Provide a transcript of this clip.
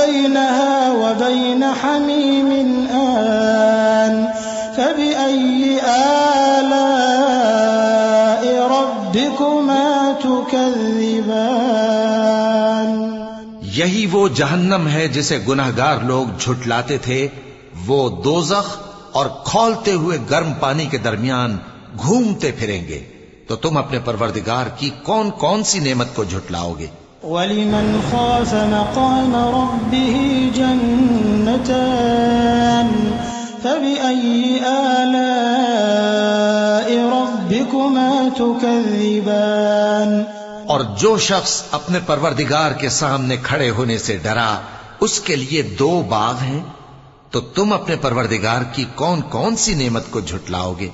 بينها وبين حميم آن فبأي آلاء ربكما تكذبان؟ یہی وہ جہنم ہے جسے گناہگار لوگ جھٹلاتے تھے، وہ دوزخ اور کھولتے ہوئے گرم پانی کے درمیان گھومتے پھریں گے، تو تم اپنے پروردگار کی کون کون سی نعمت کو جھٹلاؤ گے؟ وَلِمَنْ خَافَ مَقَامَ رَبِّهِ جَنَّتَانِ فَبِأَيِّ آلَاءِ رَبِّكُمَا تُكَذِّبَانِ؟ اور جو شخص اپنے پروردگار کے سامنے کھڑے ہونے سے ڈرا، اس کے لیے 2 باغ ہیں، تو تم اپنے پروردگار کی کون کون سی نعمت کو جھٹلاؤ گے؟